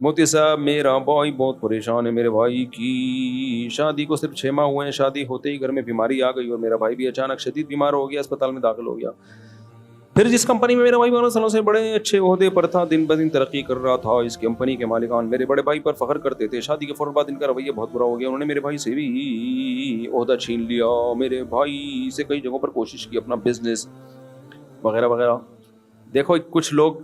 मोती साहब मेरा बॉय बहुत परेशान है, मेरे भाई की शादी को सिर्फ 6 माह हुए हैं, शादी होते ही घर में बीमारी आ गई और मेरा भाई भी अचानक शदीद बीमार हो गया, अस्पताल में दाखिल हो गया। फिर जिस कंपनी में मेरा भाई 12 सालों से बड़े अच्छे ओहदे पर था, दिन ब दिन तरक्की कर रहा था, इस कंपनी के मालिकान मेरे बड़े भाई पर फख्र करते थे। शादी के फौरन बाद इनका रवैया बहुत बुरा हो गया, उन्होंने मेरे भाई से भी ओहदा छीन लिया। मेरे भाई से कई जगहों पर कोशिश की अपना बिजनेस वगैरह वगैरह। देखो कुछ लोग,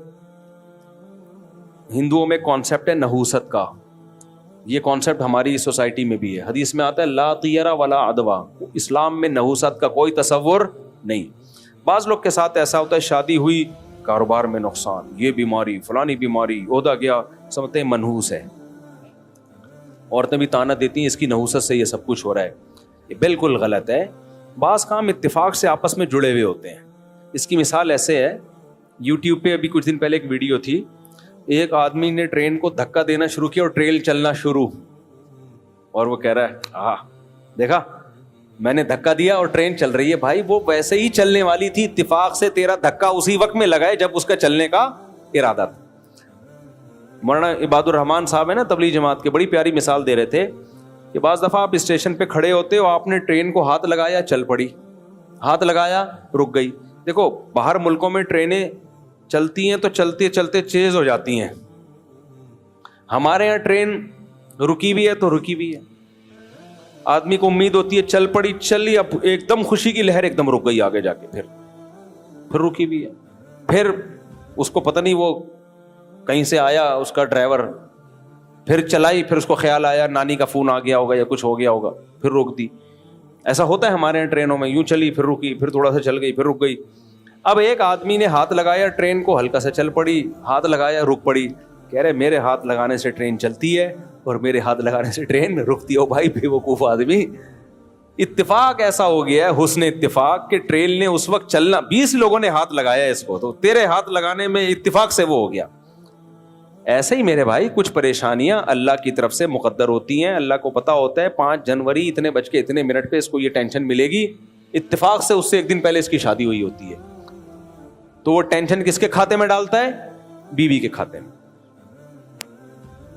हिंदुओं में कॉन्सेप्ट है नहूसत का, ये कॉन्सेप्ट हमारी सोसाइटी में भी है। हदीस में आता है ला तियरा वला अदवा, इस्लाम में नहूसत का कोई तसव्वुर नहीं। बाज़ लोग के साथ ऐसा होता है, शादी हुई, कारोबार में नुकसान, ये बीमारी, फलानी बीमारी, ओहदा गया, समझते हैं मनहूस है। औरतें भी ताना देती हैं इसकी नहूसत से ये सब कुछ हो रहा है। ये बिल्कुल गलत है। बाज़ काम इत्तेफाक से आपस में जुड़े हुए होते हैं। इसकी मिसाल ऐसे है, यूट्यूब पे अभी कुछ दिन पहले एक वीडियो थी, एक आदमी ने ट्रेन को धक्का देना शुरू किया और ट्रेन चलना शुरू, और वो कह रहा है देखा मैंने धक्का दिया और ट्रेन चल रही है। भाई वो वैसे ही चलने वाली थी, इत्तेफाक से तेरा धक्का उसी वक्त में लगा है जब उसका चलने का इरादा था। मौलाना इबादुर रहमान साहब है ना तबलीग जमात के, बड़ी प्यारी मिसाल दे रहे थे कि बाज़ दफ़ा आप स्टेशन पे खड़े होते हो, आपने ट्रेन को हाथ लगाया चल पड़ी, हाथ लगाया रुक गई। देखो बाहर मुल्कों में ट्रेनें चलती हैं तो चलते चलते तेज हो जाती हैं, हमारे यहाँ ट्रेन रुकी भी है तो रुकी भी है। आदमी को उम्मीद होती है चल पड़ी, चली, अब एकदम खुशी की लहर एकदम रुक गई आगे जाके, फिर रुकी भी है। फिर उसको पता नहीं वो कहीं से आया उसका ड्राइवर, फिर चलाई, फिर उसको ख्याल आया नानी का फोन आ गया होगा या कुछ हो गया होगा, फिर रोक दी। ऐसा होता है हमारे यहाँ ट्रेनों में, यूं चली फिर रुकी, फिर थोड़ा सा चल गई फिर रुक गई। अब एक आदमी ने हाथ लगाया ट्रेन को, हल्का सा चल पड़ी, हाथ लगाया रुक पड़ी। कह रहे मेरे हाथ लगाने से ट्रेन चलती है और मेरे हाथ लगाने से ट्रेन रुकती है। ओ भाई बेवकूफ आदमी, इत्तेफाक ऐसा हो गया है, हुस्न इत्तेफाक के ट्रेन ने उस वक्त चलना, 20 लोगों ने हाथ लगाया इसको, तो तेरे हाथ लगाने में इत्तेफाक से वो हो गया। ऐसे ही मेरे भाई कुछ परेशानियां अल्लाह की तरफ से मुकद्दर होती हैं। अल्लाह को पता होता है 5 जनवरी इतने बज के इतने मिनट पे इसको ये टेंशन मिलेगी, इत्तेफाक से उससे एक दिन पहले इसकी शादी हुई होती है, तो वो टेंशन किसके खाते में डालता है? बीवी के खाते में।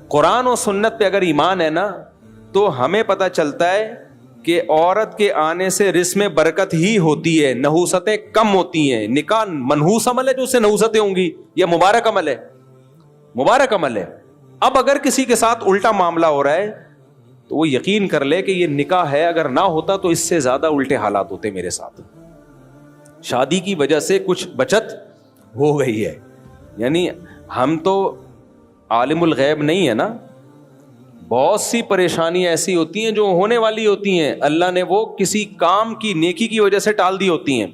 कुरान और सुन्नत पे अगर ईमान है ना, तो हमें पता चलता है कि औरत के आने से रिस्क में बरकत ही होती है, नहूसतें कम होती हैं। निकाह मनहूस अमल है जो उससे नहूसतें होंगी, यह मुबारक अमल है, मुबारक अमल है। अब अगर किसी के साथ उल्टा मामला हो रहा है तो वो यकीन कर ले कि ये निकाह है, अगर ना होता तो इससे ज्यादा उल्टे हालात होते मेरे साथ। शादी की वजह से कुछ बचत हो गई है, यानी हम तो आलिमुल गैब नहीं है ना। बहुत सी परेशानियां ऐसी होती हैं जो होने वाली होती हैं, अल्लाह ने वो किसी काम की नेकी की वजह से टाल दी होती हैं।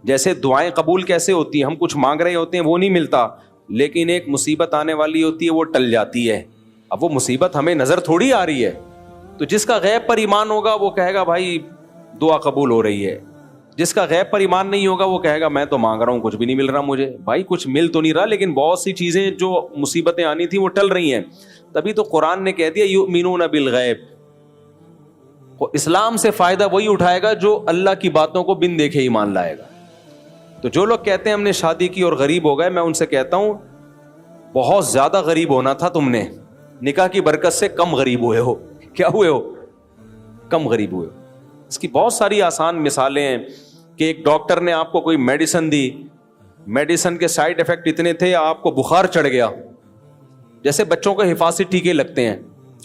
जैसे दुआएं कबूल कैसे होती हैं, हम कुछ मांग रहे होते हैं वो नहीं मिलता, लेकिन एक मुसीबत आने वाली होती है वो टल जाती है। अब वो मुसीबत हमें नजर थोड़ी आ रही है, तो जिसका गैब पर ईमान होगा वो कहेगा भाई दुआ कबूल हो रही है, जिसका गैब पर ईमान नहीं होगा वो कहेगा मैं तो मांग रहा हूं कुछ भी नहीं मिल रहा मुझे। भाई कुछ मिल तो नहीं रहा, लेकिन बहुत सी चीजें जो मुसीबतें आनी थी वो टल रही हैं। तभी तो कुरान ने कह दिया युमिनून बिल गैब, इस्लाम से फायदा वही उठाएगा जो अल्लाह की बातों को बिन देखे ईमान लाएगा। तो जो लोग कहते हैं हमने शादी की और गरीब हो गए, मैं उनसे कहता हूं बहुत ज्यादा गरीब होना था तुमने, निकाह की बरकत से कम गरीब हुए हो। क्या हुए हो? कम गरीब हुए हो। इसकी बहुत सारी आसान मिसालें हैं कि एक डॉक्टर ने आपको कोई मेडिसिन दी, मेडिसिन के साइड इफेक्ट इतने थे आपको बुखार चढ़ गया। जैसे बच्चों को हिफाजती टीके लगते हैं,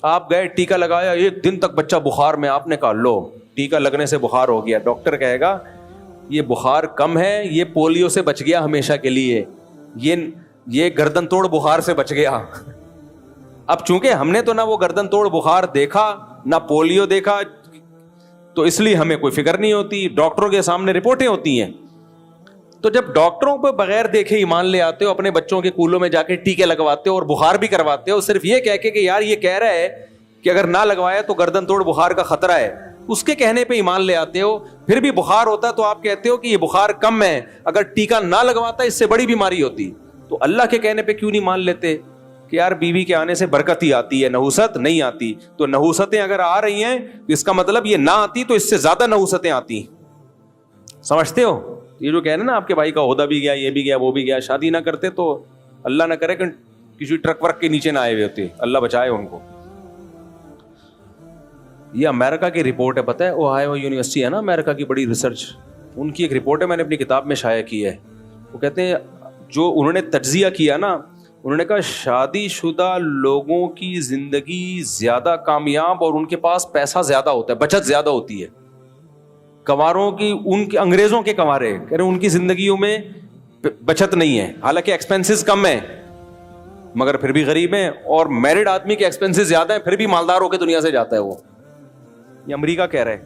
आप गए टीका लगाया, 1 दिन तक बच्चा बुखार में, आपने कहा लो टीका लगने से बुखार हो गया। डॉक्टर कहेगा ये बुखार कम है, ये पोलियो से बच गया हमेशा के लिए, ये गर्दन तोड़ बुखार से बच गया। अब चूंकि हमने तो ना वो गर्दन तोड़ बुखार देखा ना पोलियो देखा, तो इसलिए हमें कोई फिक्र नहीं होती। डॉक्टरों के सामने रिपोर्टें होती हैं, तो जब डॉक्टरों पर बगैर देखे ईमान ले आते हो, अपने बच्चों के कूलों में जाके टीके लगवाते हो और बुखार भी करवाते हो, सिर्फ ये कह के कि यार ये कह रहा है कि अगर ना लगवाया तो गर्दन तोड़ बुखार का खतरा है, उसके कहने पे ईमान ले आते हो। फिर भी बुखार होता तो आप कहते हो कि ये बुखार कम है, अगर टीका ना लगवाता इससे बड़ी बीमारी होती। तो अल्लाह के कहने पे क्यों नहीं मान लेते कि यार बीवी के आने से बरकत ही आती है, नहुसत नहीं आती। तो नहुसतें अगर आ रही हैं तो इसका मतलब ये ना आती तो इससे ज्यादा नहुसतें आती। समझते हो? ये जो कह रहे हैं ना आपके भाई का ओहदा भी गया, ये भी गया, वो भी गया, शादी ना करते तो अल्लाह ना करे कि کسی ٹرک ورک کے نیچے نہ آئے ہوئے ہوتے, اللہ بچائے ان کو. یہ امریکہ کی رپورٹ ہے, پتہ ہے اوہایو یونیورسٹی ہے نا امریکہ کی بڑی ریسرچ, ان کی ایک رپورٹ ہے, میں نے اپنی کتاب میں شائع کی ہے. وہ کہتے ہیں جو انہوں نے تجزیہ کیا نا, انہوں نے کہا شادی شدہ لوگوں کی زندگی زیادہ کامیاب اور ان کے پاس پیسہ زیادہ ہوتا ہے, بچت زیادہ ہوتی ہے. کنواروں کی, ان کے انگریزوں کے کنوارے کہہ رہے ان کی زندگیوں میں بچت نہیں ہے, حالانکہ ایکسپینسز کم ہیں مگر پھر بھی غریب ہیں, اور میرڈ آدمی کے ایکسپینسز زیادہ ہیں پھر بھی مالدار ہو کے دنیا سے جاتا ہے وہ. یہ امریکہ کہہ رہے ہیں.